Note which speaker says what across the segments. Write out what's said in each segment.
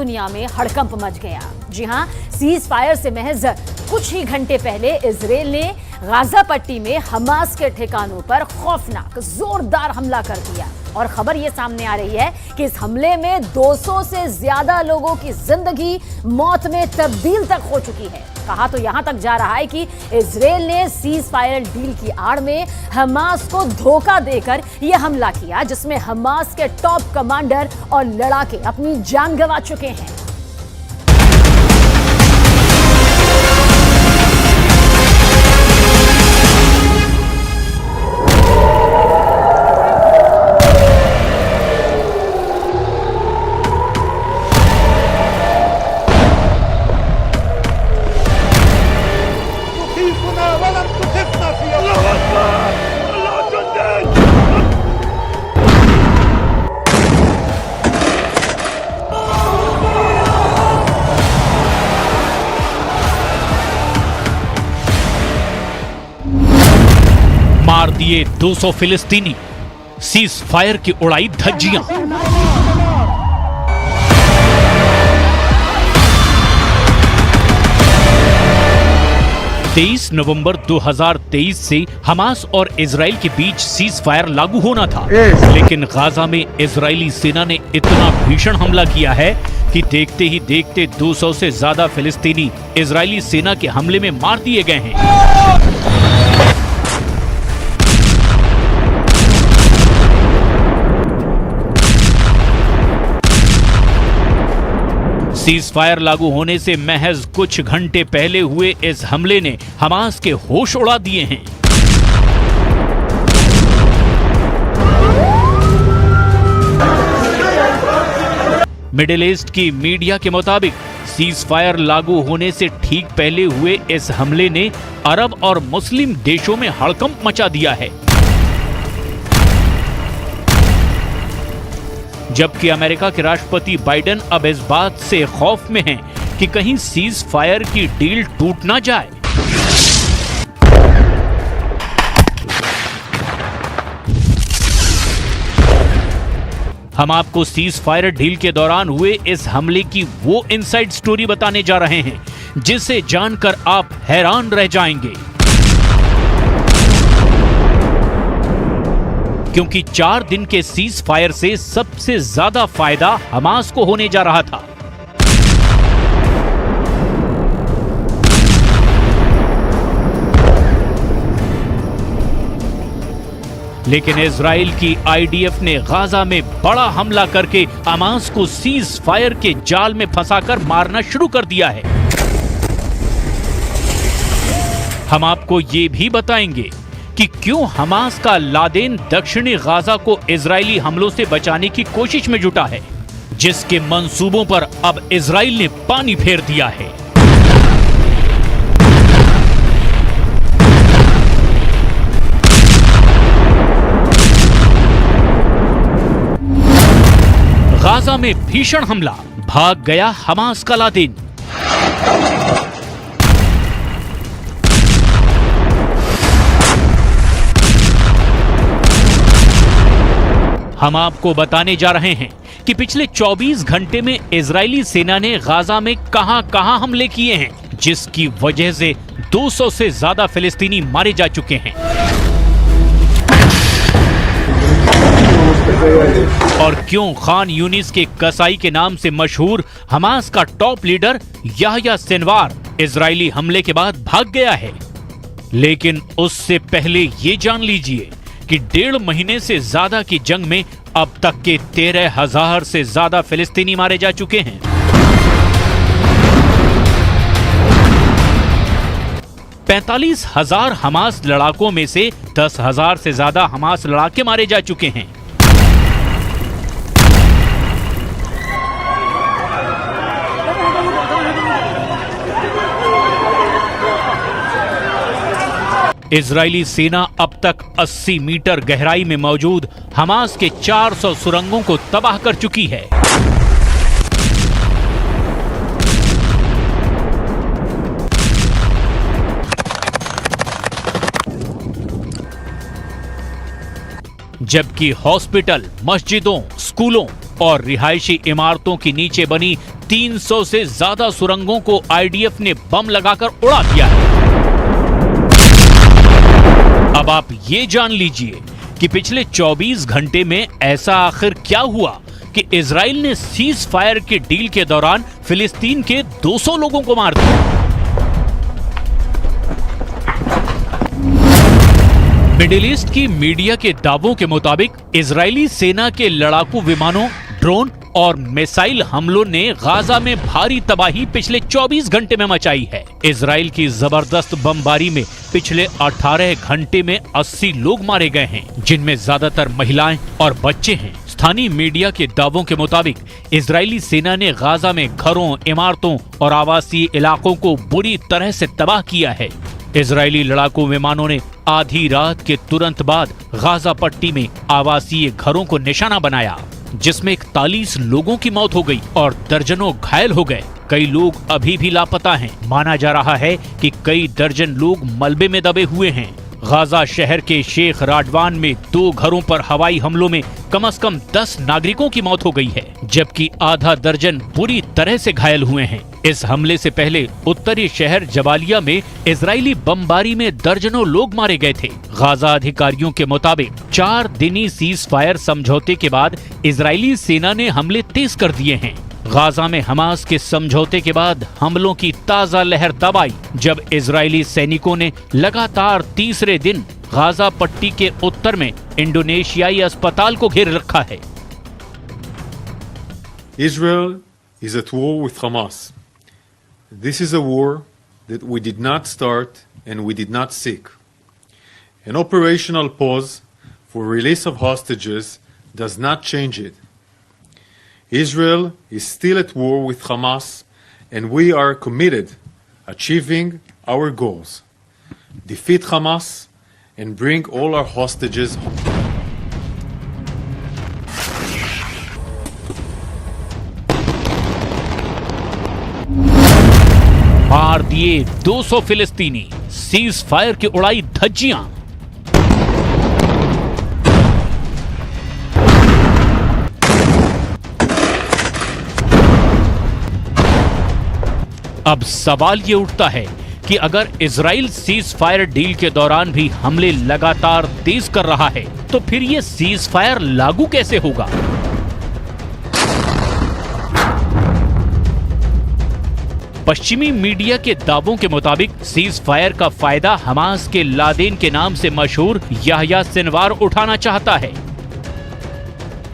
Speaker 1: दुनिया में हड़कंप मच गया। जी हां, सीज फायर से महज कुछ ही घंटे पहले इजराइल ने गाजा पट्टी में हमास के ठिकानों पर खौफनाक जोरदार हमला कर दिया और खबर यह सामने आ रही है कि इस हमले में 200 से ज्यादा लोगों की जिंदगी मौत में तब्दील तक हो चुकी है। कहा तो यहां तक जा रहा है कि इजराइल ने सीज फायर डील की आड़ में हमास को धोखा देकर यह हमला किया, जिसमें हमास के टॉप कमांडर और लड़ाके अपनी जान गंवा चुके हैं।
Speaker 2: मार दिए 200 फिलिस्तीनी, सीज फायर की उड़ाई धज्जियां। तेईस नवंबर 2023 से हमास और इजराइल के बीच सीज फायर लागू होना था, लेकिन गाजा में इजरायली सेना ने इतना भीषण हमला किया है कि देखते ही देखते 200 से ज्यादा फिलिस्तीनी इजरायली सेना के हमले में मार दिए गए हैं। सीज फायर लागू होने से महज कुछ घंटे पहले हुए इस हमले ने हमास के होश उड़ा दिए हैं। मिडिल ईस्ट की मीडिया के मुताबिक सीज फायर लागू होने से ठीक पहले हुए इस हमले ने अरब और मुस्लिम देशों में हड़कंप मचा दिया है, जबकि अमेरिका के राष्ट्रपति बाइडेन अब इस बात से खौफ में हैं कि कहीं सीज फायर की डील टूट ना जाए। हम आपको सीज फायर डील के दौरान हुए इस हमले की वो इनसाइड स्टोरी बताने जा रहे हैं जिसे जानकर आप हैरान रह जाएंगे, क्योंकि 4 दिन के सीज फायर से सबसे ज्यादा फायदा हमास को होने जा रहा था। लेकिन इजराइल की आईडीएफ ने गाजा में बड़ा हमला करके हमास को सीज फायर के जाल में फंसाकर मारना शुरू कर दिया है। हम आपको ये भी बताएंगे कि क्यों हमास का लादेन दक्षिणी गाजा को इजरायली हमलों से बचाने की कोशिश में जुटा है, जिसके मंसूबों पर अब इजराइल ने पानी फेर दिया है। गाजा में भीषण हमला, भाग गया हमास का लादेन। हम आपको बताने जा रहे हैं कि पिछले 24 घंटे में इजरायली सेना ने गाजा में कहां-कहां हमले किए हैं, जिसकी वजह से 200 से ज्यादा फिलिस्तीनी मारे जा चुके हैं। और क्यों खान यूनिस के कसाई के नाम से मशहूर हमास का top leader Yahya Sinwar Israeli हमले के बाद भाग गया है। लेकिन उससे पहले ये जान लीजिए कि 1.5 महीने से ज्यादा की जंग में अब तक के 13,000 से ज्यादा फिलिस्तीनी मारे जा चुके हैं। पैंतालीस 45,000 हमास लड़ाकों में से 10,000 से ज्यादा हमास लड़ाके मारे जा चुके हैं। इजरायली सेना अब तक 80 मीटर गहराई में मौजूद हमास के 400 सुरंगों को तबाह कर चुकी है। जबकि हॉस्पिटल, मस्जिदों, स्कूलों, और रिहायशी इमारतों के नीचे बनी 300 से ज्यादा सुरंगों को आईडीएफ ने बम लगाकर उड़ा दिया है। अब आप ये जान लीजिए कि पिछले 24 घंटे में ऐसा आखिर क्या हुआ कि इजराइल ने सीज फायर के डील के दौरान फिलिस्तीन के 200 लोगों को मार दिया। मिडिल ईस्ट की मीडिया के दावों के मुताबिक इजरायली सेना के लड़ाकू विमानों, ड्रोन और मिसाइल हमलों ने गाजा में भारी तबाही पिछले 24 घंटे में मचाई है। इजराइल की जबरदस्त बमबारी में पिछले 18 घंटे में 80 लोग मारे गए हैं, जिनमें ज्यादातर महिलाएं और बच्चे हैं। स्थानीय मीडिया के दावों के मुताबिक इजरायली सेना ने गाजा में घरों, इमारतों और आवासीय इलाकों को बुरी तरह से तबाह किया है। इजरायली लड़ाकू विमानों ने आधी रात के तुरंत बाद गाजा पट्टी में आवासीय घरों को निशाना बनाया, जिसमें 41 लोगों की मौत हो गई और दर्जनों घायल हो गए। कई लोग अभी भी लापता हैं। माना जा रहा है कि कई दर्जन लोग मलबे में दबे हुए हैं। गाजा शहर के शेख राडवान में 2 घरों पर हवाई हमलों में कम से कम 10 नागरिकों की मौत हो गई है, जबकि आधा दर्जन बुरी तरह से घायल हुए हैं। इस हमले से पहले उत्तरी शहर जबालिया में इजरायली बमबारी में दर्जनों लोग मारे गए थे। गाजा अधिकारियों के मुताबिक 4 दिनी सीज फायर समझौते के बाद इजरायली सेना ने हमले तेज कर दिए हैं। गाजा में हमास के समझौते के बाद हमलों की ताजा लहर तब आई, जब इजरायली सैनिकों ने लगातार तीसरे दिन गाजा पट्टी के उत्तर में इंडोनेशियाई अस्पताल को घेर रखा है।
Speaker 3: Israel is at war with Hamas. This is a war that we did not start and we did not seek. An operational pause for release of hostages does not change it. Israel is still at war with Hamas, and we are committed achieving our goals. Defeat Hamas and bring all our hostages home.
Speaker 2: मार दिए 200 फिलिस्तीनी, cease fire की उड़ाई धज्जियां। अब सवाल ये उठता है कि अगर इजराइल सीज फायर डील के दौरान भी हमले लगातार तेज कर रहा है, तो फिर ये सीज फायर लागू कैसे होगा? पश्चिमी मीडिया के दावों के मुताबिक सीज फायर का फायदा हमास के लादेन के नाम से मशहूर याह्या सिनवार उठाना चाहता है।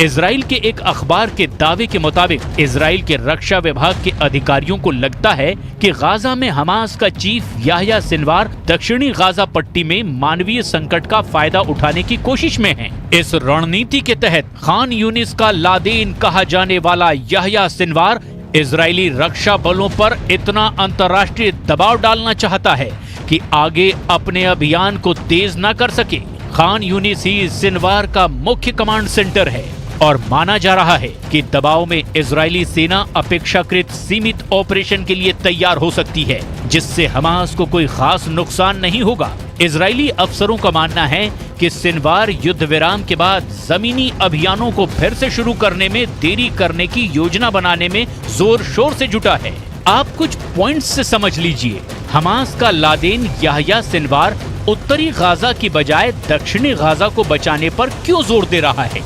Speaker 2: इजराइल के एक अखबार के दावे के मुताबिक इजराइल के रक्षा विभाग के अधिकारियों को लगता है कि गाजा में हमास का चीफ याह्या सिनवार दक्षिणी गाजा पट्टी में मानवीय संकट का फायदा उठाने की कोशिश में है। इस रणनीति के तहत खान यूनिस का लादेन कहा जाने वाला याह्या सिनवार इजरायली रक्षा बलों पर इतना अंतर्राष्ट्रीय दबाव डालना चाहता है कि आगे अपने अभियान को तेज न कर सके। खान यूनिस ही सिनवार का मुख्य कमांड सेंटर है और माना जा रहा है कि दबाव में इजरायली सेना अपेक्षाकृत सीमित ऑपरेशन के लिए तैयार हो सकती है, जिससे हमास को कोई खास नुकसान नहीं होगा। इजरायली अफसरों का मानना है कि सिनवार युद्ध विराम के बाद जमीनी अभियानों को फिर से शुरू करने में देरी करने की योजना बनाने में जोर शोर से जुटा है। आप कुछ पॉइंट्स से समझ लीजिए। हमास का लादेन याह्या सिनवार उत्तरी गाजा की बजाय दक्षिणी गाजा को बचाने पर क्यों जोर दे रहा है?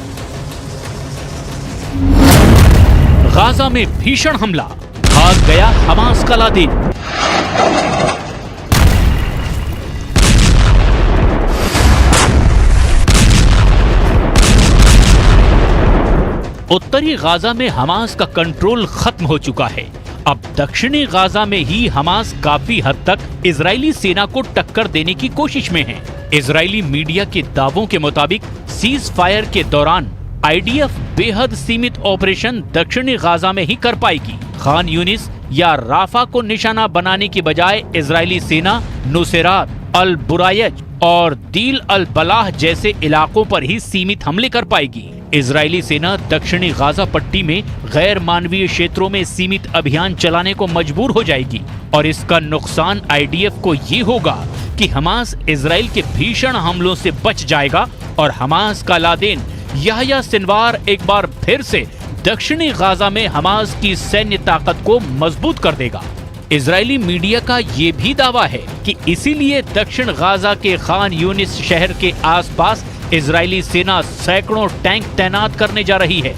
Speaker 2: गाजा में भीषण हमला, भाग गया हमास का लादेन। उत्तरी गाजा में हमास का कंट्रोल खत्म हो चुका है। अब दक्षिणी गाजा में ही हमास काफी हद तक इजरायली सेना को टक्कर देने की कोशिश में है। इजरायली मीडिया के दावों के मुताबिक सीज फायर के दौरान आईडीएफ बेहद सीमित ऑपरेशन दक्षिणी गाजा में ही कर पाएगी। खान यूनिस या राफा को निशाना बनाने की बजाय इजरायली सेना नुसेरात, अल बुरायज और दील अल बलाह जैसे इलाकों पर ही सीमित हमले कर पाएगी। इजरायली सेना दक्षिणी गाजा पट्टी में गैर मानवीय क्षेत्रों में सीमित अभियान चलाने को मजबूर हो जाएगी और इसका नुकसान आईडीएफ को ये होगा कि हमास इजराइल के भीषण हमलों से बच जाएगा और हमास का लादेन याह्या सिनवार एक बार फिर से दक्षिणी गाजा में हमास की सैन्य ताकत को मजबूत कर देगा। इजरायली मीडिया का ये भी दावा है कि इसीलिए दक्षिण गाजा के खान यूनिस शहर के आसपास इजरायली सेना सैकड़ों टैंक तैनात करने जा रही है।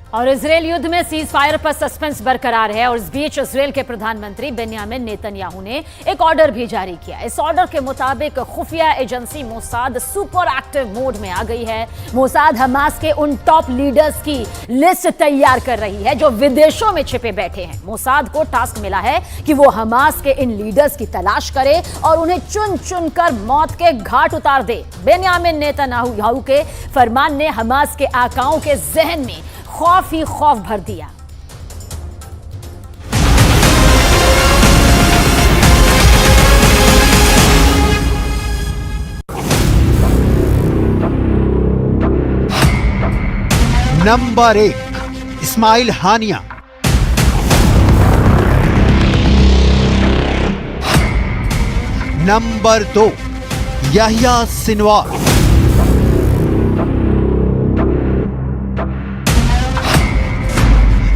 Speaker 1: और इजरायल युद्ध में सीज फायर पर सस्पेंस बरकरार है और इस बीच इजरायल के प्रधानमंत्री बेन्यामिन नेतन्याहू ने एक ऑर्डर भी जारी किया। इस ऑर्डर के मुताबिक खुफिया agency Mossad super active mode में आ गई है। मोसाद हमास के उन टॉप लीडर्स की लिस्ट तैयार कर रही है जो विदेशों में छिपे बैठे हैं। मोसाद को टास्क मिला है कि वो हमास के इन लीडर्स की तलाश करे और उन्हें चुन चुन कर मौत के घाट उतार दे। बेन्यामिन नेतन्याहू के फरमान ने हमास के आकाओं के जहन में खौफ ही खौफ भर दिया।
Speaker 4: Number 1 Ismail Haniyeh, number 2 Yahya Sinwar,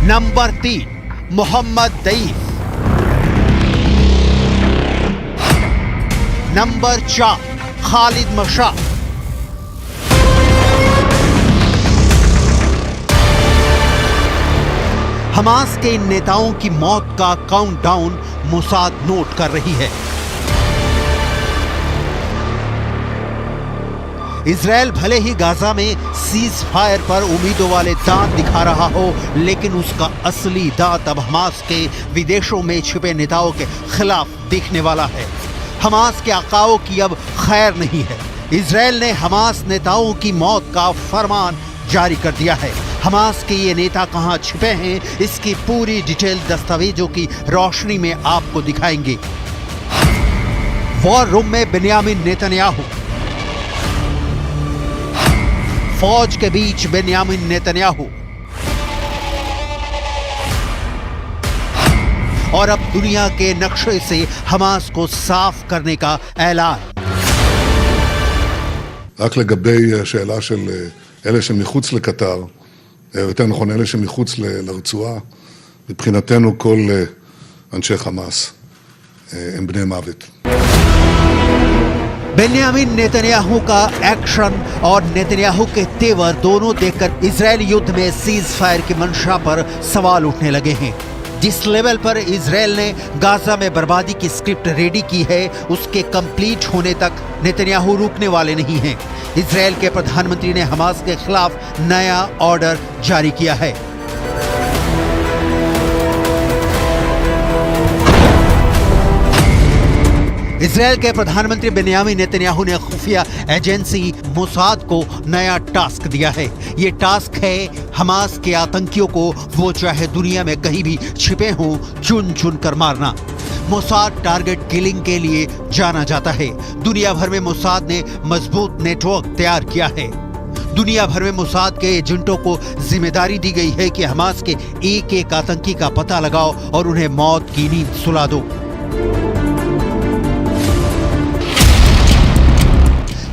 Speaker 4: number 3 Mohammed Deif, number 4 Khalid Mashal, Hamas के इन नेताओं की मौत का काउंटडाउन मोसाद नोट कर रही है। इजरायल भले ही गाजा में सीज फायर पर उम्मीदों वाले दांत दिखा रहा हो, लेकिन उसका असली दांत अब हमास के विदेशों में छिपे नेताओं के खिलाफ दिखने वाला है। हमास के आकाओं की अब खैर नहीं है। इजरायल ने हमास नेताओं की मौत का फरमान जारी कर दिया है। हमास के ये नेता कहां छिपे हैं, इसकी पूरी डिटेल दस्तावेजों की रोशनी में आपको दिखाएंगे। वॉर रूम में बेन्यामिन नेतन्याहू, फौज के बीच बेन्यामिन नेतन्याहू, और अब दुनिया के नक्शे से हमास को साफ करने का ऐलान।
Speaker 5: רק לגבי השאלה של אלה שמחוץ לקטר, יותר נכון אלה שמחוץ לרצועה, מבחינתנו כל אנשי חמאס הם בני מוות.
Speaker 4: बेन्यामिन नेतन्याहू का एक्शन और नेतन्याहू के तेवर दोनों देखकर इजरायल युद्ध में सीज फायर की मंशा पर सवाल उठने लगे हैं। जिस लेवल पर इजरायल ने गाजा में बर्बादी की स्क्रिप्ट रेडी की है, उसके कंप्लीट होने तक नेतन्याहू रुकने वाले नहीं हैं। इजरायल के प्रधानमंत्री ने हमास के खिलाफ नया ऑर्डर जारी किया है। इजरायल के प्रधानमंत्री बेन्यामिन नेतन्याहू ने खुफिया एजेंसी मोसाद को नया टास्क दिया है। ये टास्क है हमास के आतंकियों को, वो चाहे दुनिया में कहीं भी छिपे हों, चुन चुन कर मारना। मोसाद टारगेट किलिंग के लिए जाना जाता है। दुनिया भर में मोसाद ने मजबूत नेटवर्क तैयार किया है। दुनिया भर में मोसाद के एजेंटों को जिम्मेदारी दी गई है कि हमास के एक एक आतंकी का पता लगाओ और उन्हें मौत की नींद सुला दो।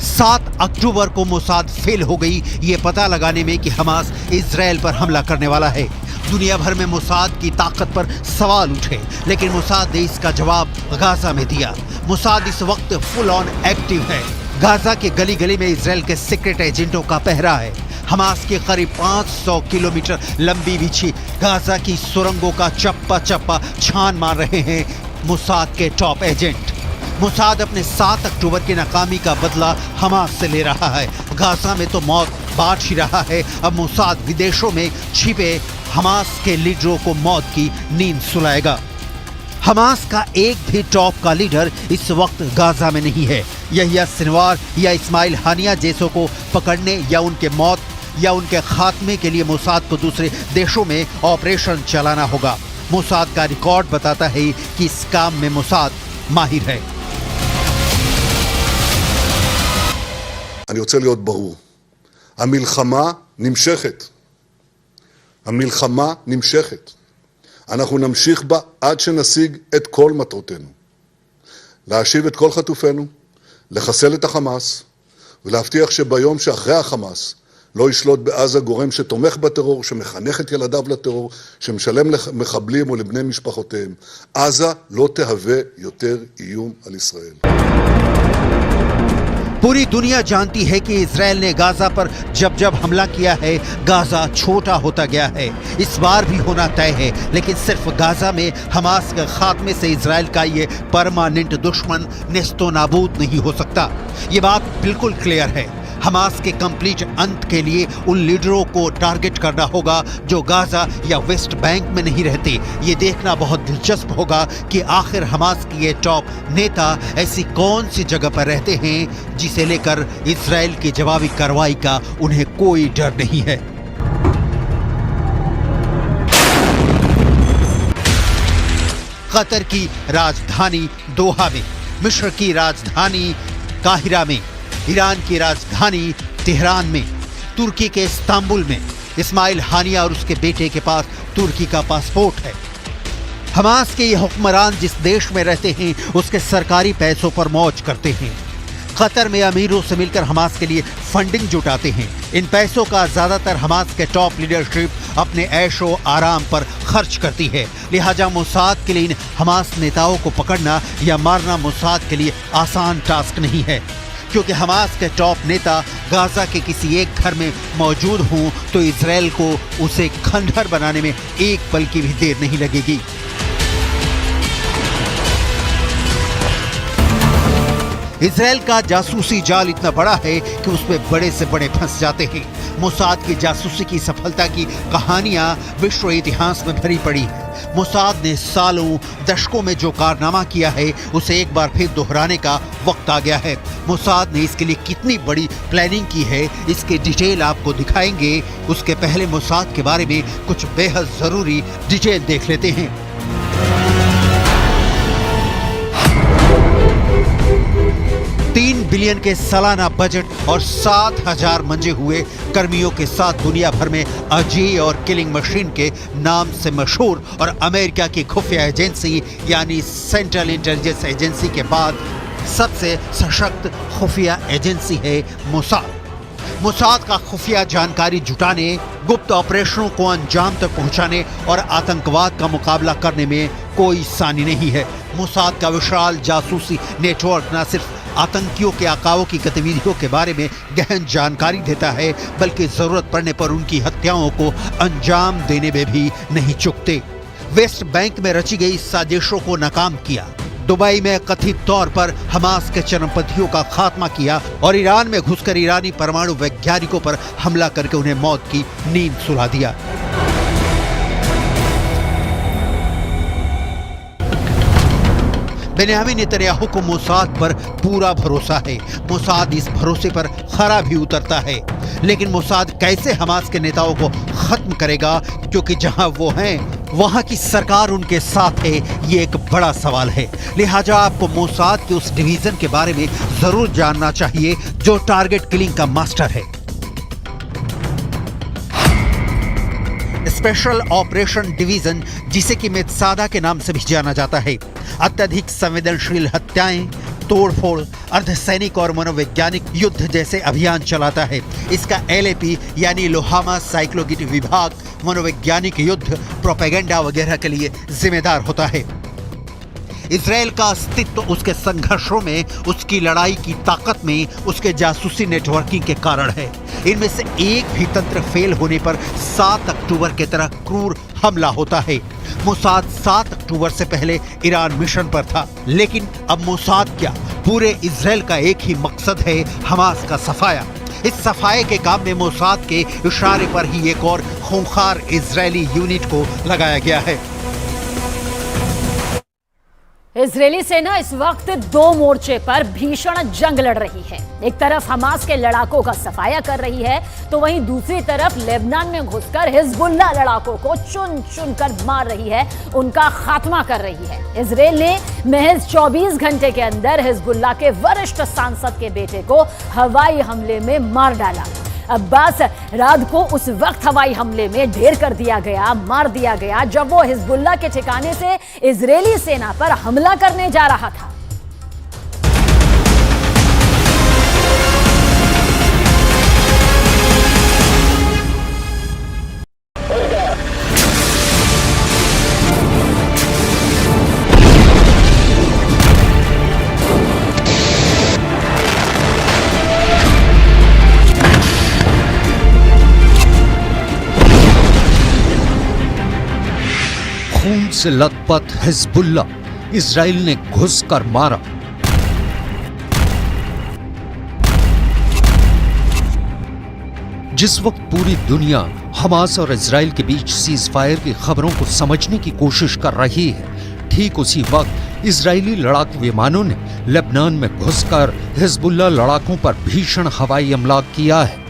Speaker 4: 7 अक्टूबर को मोसाद फेल हो गई ये पता लगाने में कि हमास इजरायल पर हमला करने वाला है। दुनिया भर में मोसाद की ताकत पर सवाल उठे, लेकिन मोसाद ने इसका जवाब गाजा में दिया। मोसाद इस वक्त फुल ऑन एक्टिव है। गाजा के गली गली में इजरायल के सीक्रेट एजेंटों का पहरा है। हमास के करीब 500 किलोमीटर लंबी बिछी गाजा की सुरंगों का चप्पा चप्पा छान मार रहे हैं मोसाद के टॉप एजेंट। मोसाद अपने 7 अक्टूबर की नाकामी का बदला हमास से ले रहा है। गाजा में तो मौत बांट ही रहा है, अब मोसाद विदेशों में छिपे हमास के लीडरों को मौत की नींद सुलाएगा। हमास का एक भी टॉप का लीडर इस वक्त गाजा में नहीं है। याहिया सिनवार या इस्माइल हानिया जैसों को पकड़ने या उनके मौत या उनके खात्मे के लिए मोसाद को दूसरे देशों में ऑपरेशन चलाना होगा। मोसाद का रिकॉर्ड बताता है कि इस काम में मोसाद माहिर है।
Speaker 5: אני רוצה להיות ברור. המלחמה נמשכת. המלחמה נמשכת. אנחנו נמשיך בה עד שנשיג את כל מטרותינו. להשיב את כל חטופינו, לחסל את החמאס, ולהבטיח שביום שאחרי החמאס לא ישלוט בעזה גורם שתומך בטרור, שמחנך את ילדיו לטרור, שמשלם למחבלים או לבני משפחותיהם. עזה לא תהווה יותר איום על ישראל.
Speaker 4: पूरी दुनिया जानती है कि इजराइल ने गाजा पर जब जब हमला किया है गाजा छोटा होता गया है। इस बार भी होना तय है, लेकिन सिर्फ गाजा में हमास के खात्मे से इजराइल का ये परमानेंट दुश्मन नेस्तो नाबूद नहीं हो सकता। ये बात बिल्कुल क्लियर है। हमास के कंप्लीट अंत के लिए उन लीडरों को टारगेट करना होगा जो गाजा या वेस्ट बैंक में नहीं रहते। ये देखना बहुत दिलचस्प होगा कि आखिर हमास के ये टॉप नेता ऐसी कौन सी जगह पर रहते हैं जिसे लेकर इजराइल की जवाबी कार्रवाई का उन्हें कोई डर नहीं है। कतर की राजधानी दोहा में, मिस्र की राजधानी काहिरा में, ईरान की राजधानी तेहरान में, तुर्की के इस्तांबुल में इस्माइल हानिया और उसके बेटे के पास तुर्की का पासपोर्ट है। हमास के ये हुक्मरान जिस देश में रहते हैं उसके सरकारी पैसों पर मौज करते हैं। कतर में अमीरों से मिलकर हमास के लिए फंडिंग जुटाते हैं। इन पैसों का ज्यादातर हमास के टॉप लीडरशिप अपने ऐशो आराम पर खर्च करती है। लिहाजा मोसाद के लिए इन हमास नेताओं को पकड़ना या मारना मोसाद के लिए आसान टास्क नहीं है, क्योंकि हमास के टॉप नेता गाजा के किसी एक घर में मौजूद हों तो इजराइल को उसे खंडहर बनाने में एक पल की भी देर नहीं लगेगी। इजराइल का जासूसी जाल इतना बड़ा है कि उसमें बड़े से बड़े फंस जाते हैं। मोसाद की जासूसी की सफलता की कहानियां विश्व इतिहास में भरी पड़ी है। मोसाद ने सालों दशकों में जो कारनामा किया है उसे एक बार फिर दोहराने का वक्त आ गया है। मोसाद ने इसके लिए कितनी बड़ी प्लानिंग की है इसके डिटेल आपको दिखाएंगे। उसके पहले मोसाद के बारे में कुछ बेहद जरूरी डिटेल देख लेते हैं। 3 बिलियन के सालाना बजट और 7,000 मंजे हुए कर्मियों के साथ दुनिया भर में अजय और किलिंग मशीन के नाम से मशहूर और अमेरिका की खुफिया एजेंसी यानी सेंट्रल इंटेलिजेंस एजेंसी के बाद सबसे सशक्त खुफिया एजेंसी है मोसाद। मोसाद का खुफिया जानकारी जुटाने, गुप्त ऑपरेशनों को अंजाम तक पहुंचाने और आतंकवाद का मुकाबला करने में कोई सानी नहीं है। मोसाद का विशाल जासूसी नेटवर्क न सिर्फ आतंकियों के आकाओं की गतिविधियों के बारे में गहन जानकारी देता है, बल्कि जरूरत पड़ने पर उनकी हत्याओं को अंजाम देने में भी नहीं चूकते। वेस्ट बैंक में रची गई साजिशों को नाकाम किया, दुबई में कथित तौर पर हमास के चरमपंथियों का खात्मा किया और ईरान में घुसकर ईरानी परमाणु वैज्ञानिकों पर हमला करके उन्हें मौत की नींद सुला दिया। बेन्यामीन नेतन्याहू को मोसाद पर पूरा भरोसा है। मोसाद इस भरोसे पर खरा भी उतरता है, लेकिन मोसाद कैसे हमास के नेताओं को खत्म करेगा, क्योंकि जहां वो हैं वहां की सरकार उनके साथ है, ये एक बड़ा सवाल है। लिहाजा आपको मोसाद के उस डिवीजन के बारे में जरूर जानना चाहिए जो टारगेट किलिंग का मास्टर है। स्पेशल ऑपरेशन डिवीजन, जिसे कि मेत्सादा के नाम से भी जाना जाता है, अत्यधिक संवेदनशील हत्याएं, तोड़फोड़, अर्धसैनिक और मनोवैज्ञानिक युद्ध जैसे अभियान चलाता है। इसका LAP यानी लोहामा साइक्लोगिट विभाग मनोवैज्ञानिक युद्ध, प्रोपेगेंडा वगैरह के लिए जिम्मेदार होता है। इजराइल का अस्तित्व उसके संघर्षों में, उसकी लड़ाई की ताकत में, उसके जासूसी नेटवर्किंग के कारण है। इनमें से एक भी तंत्र फेल होने पर 7 अक्टूबर की तरह क्रूर हमला होता है। मोसाद 7 अक्टूबर से पहले ईरान मिशन पर था, लेकिन अब मोसाद क्या, पूरे इजराइल का एक ही मकसद है, हमास का सफाया। इस सफाये के काम में मोसाद के इशारे पर ही एक और खूंखार इजरायली यूनिट को लगाया गया है।
Speaker 1: इजरायली सेना इस वक्त 2 मोर्चे पर भीषण जंग लड़ रही है। एक तरफ हमास के लड़ाकों का सफाया कर रही है, तो वहीं दूसरी तरफ लेबनान में घुसकर हिजबुल्लाह लड़ाकों को चुन चुन कर मार रही है, उनका खात्मा कर रही है। इजरायल ने महज 24 घंटे के अंदर हिजबुल्लाह के वरिष्ठ सांसद के बेटे को हवाई हमले में मार डाला। अब्बास राद को उस वक्त हवाई हमले में ढेर कर दिया गया, मार दिया गया, जब वो हिजबुल्लाह के ठिकाने से इजरायली सेना पर हमला करने जा रहा था।
Speaker 4: खून से लथपथ हिजबुल्ला इजराइल ने घुसकर मारा। जिस वक्त पूरी दुनिया हमास और इजराइल के बीच सीज फायर की खबरों को समझने की कोशिश कर रही है, ठीक उसी वक्त इजरायली लड़ाकू विमानों ने लेबनान में घुसकर हिजबुल्ला लड़ाकों पर भीषण हवाई हमला किया है।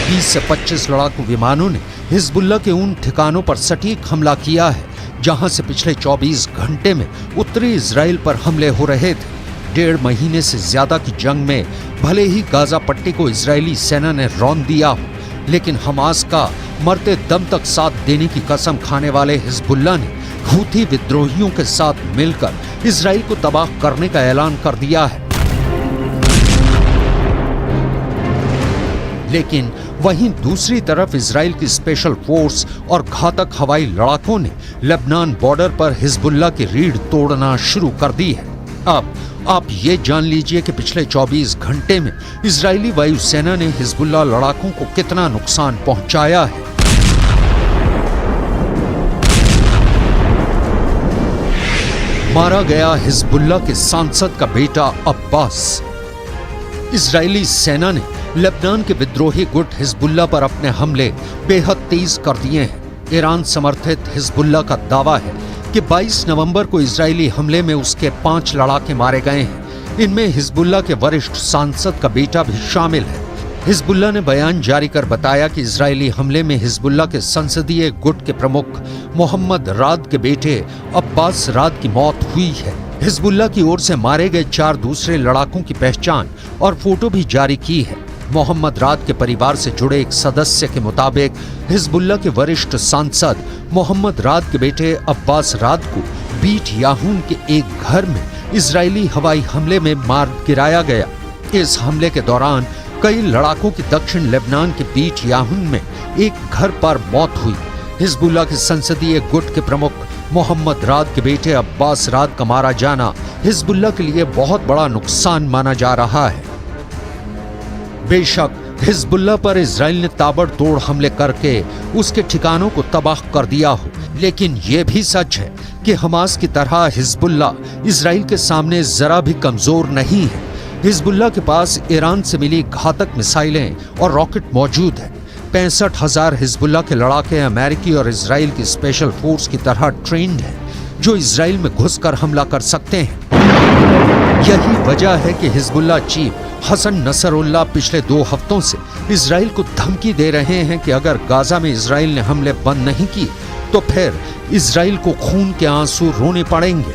Speaker 4: 20 से 25 लड़ाकू विमानों ने हिजबुल्ला के उन ठिकानों पर सटीक हमला किया है जहां से पिछले 24 घंटे में उत्तरी इजराइल पर हमले हो रहे थे। 1.5 महीने से ज्यादा की जंग में भले ही गाजा पट्टी को इजरायली सेना ने रौंद दिया हो, लेकिन हमास का मरते दम तक साथ देने की कसम खाने वाले हिजबुल्ला ने हूथी विद्रोहियों के साथ मिलकर इजराइल को तबाह करने का ऐलान कर दिया है। लेकिन वहीं दूसरी तरफ इजराइल की स्पेशल फोर्स और घातक हवाई लड़ाकों ने लेबनान बॉर्डर पर हिजबुल्ला की रीढ़ तोड़ना शुरू कर दी है। अब आप ये जान लीजिए कि पिछले 24 घंटे में इजरायली वायुसेना ने हिजबुल्ला लड़ाकों को कितना नुकसान पहुंचाया है। मारा गया हिजबुल्ला के सांसद का बेटा अब्बास। इजरायली सेना ने लेबनान के विद्रोही गुट हिजबुल्ला पर अपने हमले बेहद तेज कर दिए हैं। ईरान समर्थित हिजबुल्ला का दावा है कि 22 नवंबर को इजरायली हमले में उसके 5 लड़ाके मारे गए हैं। इनमें हिजबुल्ला के वरिष्ठ सांसद का बेटा भी शामिल है। हिजबुल्ला ने बयान जारी कर बताया कि इजरायली हमले में हिजबुल्ला के संसदीय गुट के प्रमुख मोहम्मद राद के बेटे अब्बास राद की मौत हुई है। हिजबुल्ला की ओर से मारे गए 4 दूसरे लड़ाकों की पहचान और फोटो भी जारी की है। मोहम्मद राद के परिवार से जुड़े एक सदस्य के मुताबिक हिजबुल्ला के वरिष्ठ सांसद मोहम्मद राद के बेटे अब्बास राद को बीट याहून के एक घर में इजरायली हवाई हमले में मार गिराया गया। इस हमले के दौरान कई लड़ाकों की दक्षिण लेबनान के बीट याहून में एक घर पर मौत हुई। हिजबुल्ला के संसदीय गुट के प्रमुख मोहम्मद राद के बेटे अब्बास राद का मारा जाना हिजबुल्ला के लिए बहुत बड़ा नुकसान माना जा रहा है। बेशक हिजबुल्ला पर इजराइल ने ताबड़तोड़ हमले करके उसके ठिकानों को तबाह कर दिया हो, लेकिन यह भी सच है कि हमास की तरह हिजबुल्ला इजराइल के सामने जरा भी कमजोर नहीं है। हिजबुल्ला के पास ईरान से मिली घातक मिसाइलें और रॉकेट मौजूद है। 65,000 हिजबुल्ला के लड़ाके अमेरिकी और इजराइल की स्पेशल फोर्स की तरह ट्रेंड हैं, जो इजराइल में घुसकर हमला कर सकते हैं। यही वजह है कि हिजबुल्ला चीफ हसन नसरुल्लाह पिछले 2 हफ्तों से इजराइल को धमकी दे रहे हैं कि अगर गाजा में इजराइल ने हमले बंद नहीं किए तो फिर इजराइल को खून के आंसू रोने पड़ेंगे।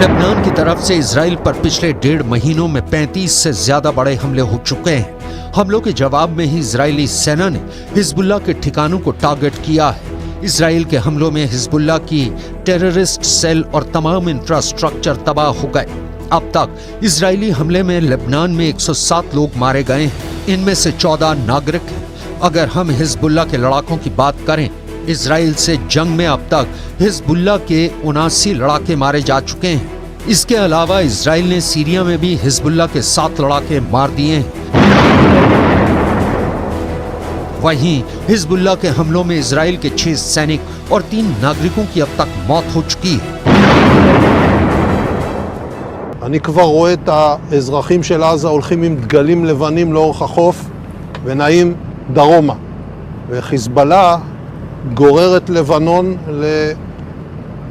Speaker 4: लेबनान की तरफ से इजराइल पर पिछले 1.5 महीनों में 35 से ज्यादा बड़े हमले हो चुके हैं। हमलों के जवाब में ही इजरायली सेना ने हिजबुल्ला के ठिकानों को टारगेट किया है। इजराइल के हमलों में हिजबुल्ला की टेररिस्ट सेल और तमाम इंफ्रास्ट्रक्चर तबाह हो गए। अब तक इजरायली हमले में लेबनान में 107 लोग मारे गए हैं, इनमें से 14 नागरिक हैं। अगर हम हिजबुल्ला के लड़ाकों की बात करें, इजराइल से जंग में अब तक हिजबुल्ला के 79 लड़ाके मारे जा चुके हैं। इसके अलावा इजराइल ने सीरिया में भी हिजबुल्ला के 7 लड़ाके मार दिए हैं। वहीं हिजबुल्ला के हमलों में इजराइल के 6 सैनिक और 3 नागरिकों की अब तक मौत हो चुकी है।
Speaker 6: אני כבר רואה את האזרחים של עזה הולכים עם דגלים לבנים לאורך החוף ונעים דרומה. וחיזבאללה גורר את לבנון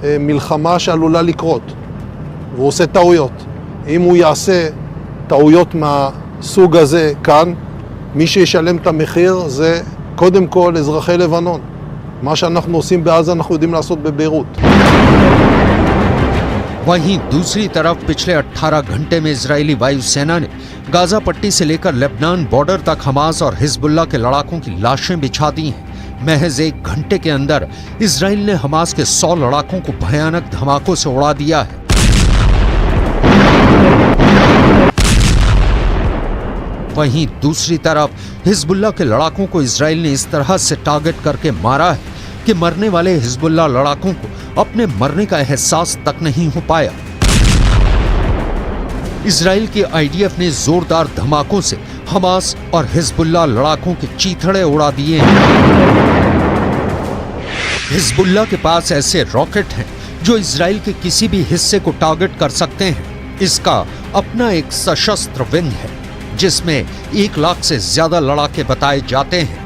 Speaker 6: למלחמה שעלולה לקרות. והוא עושה טעויות. אם הוא יעשה טעויות מהסוג הזה כאן, מי שישלם את המחיר זה קודם כל אזרחי לבנון. מה שאנחנו עושים בעזה אנחנו יודעים לעשות בביירות.
Speaker 4: वहीं दूसरी तरफ पिछले 18 घंटे में इजरायली वायुसेना ने गाजा पट्टी से लेकर लेबनान बॉर्डर तक हमास और हिजबुल्लाह के लड़ाकों की लाशें बिछा दी हैं। महज 1 घंटे के अंदर इजराइल ने हमास के 100 लड़ाकों को भयानक धमाकों से उड़ा दिया है। वहीं दूसरी तरफ हिजबुल्लाह के लड़ाकों को इजराइल ने इस तरह से टारगेट करके मारा है कि मरने वाले हिजबुल्लाह लड़ाकों को अपने मरने का एहसास तक नहीं हो पाया। इजराइल की आईडीएफ ने जोरदार धमाकों से हमास और हिजबुल्लाह लड़ाकों के चीथड़े उड़ा दिए हैं। हिजबुल्लाह के पास ऐसे रॉकेट हैं जो इजराइल के किसी भी हिस्से को टारगेट कर सकते हैं। इसका अपना एक सशस्त्र विंग है जिसमें 1 लाख से ज्यादा लड़ाके बताए जाते हैं।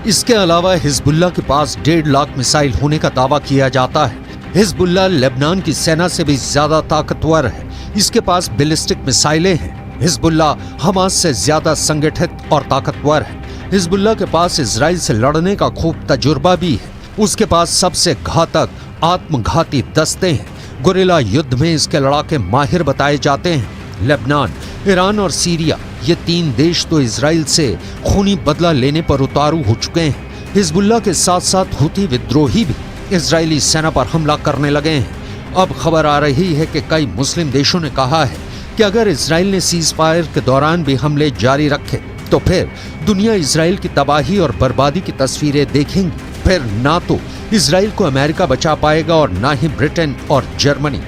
Speaker 4: इसके अलावा हिजबुल्लाह के पास 1.5 लाख मिसाइल होने का दावा किया जाता है। हिजबुल्लाह लेबनान की सेना से भी ज्यादा ताकतवर है। इसके पास बैलिस्टिक मिसाइलें हैं। हिजबुल्लाह हमास से ज्यादा संगठित और ताकतवर है। हिजबुल्लाह के पास इजराइल से लड़ने का खूब तजुर्बा भी है। उसके पास सबसे घातक आत्मघाती दस्ते हैं। गुरिल्ला युद्ध में इसके लड़ाके माहिर बताए जाते हैं। लेबनान, ईरान और सीरिया, ये 3 देश तो इजराइल से खूनी बदला लेने पर उतारू हो चुके हैं। हिजबुल्लाह के साथ साथ हुती विद्रोही भी इजरायली सेना पर हमला करने लगे हैं। अब खबर आ रही है कि कई मुस्लिम देशों ने कहा है कि अगर इजराइल ने सीज फायर के दौरान भी हमले जारी रखे तो फिर दुनिया इजराइल की तबाही और बर्बादी की तस्वीरें देखेंगी। फिर ना तो इजराइल को अमेरिका बचा पाएगा और ना ही ब्रिटेन और जर्मनी।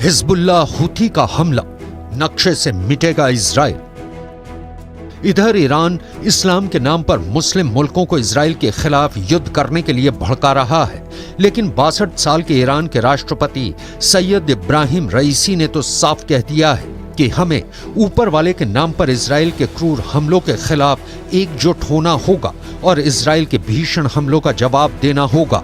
Speaker 4: हिजबुल्लाह हुती का हमला, नक्शे से मिटेगा इजराइल। इधर ईरान इस्लाम के नाम पर मुस्लिम मुल्कों को इजराइल के खिलाफ युद्ध करने के लिए भड़का रहा है, लेकिन 62 साल के ईरान के राष्ट्रपति सैयद इब्राहिम रईसी ने तो साफ कह दिया है कि हमें ऊपर वाले के नाम पर इजराइल के क्रूर हमलों के खिलाफ एकजुट होना होगा और इजराइल के भीषण हमलों का जवाब देना होगा।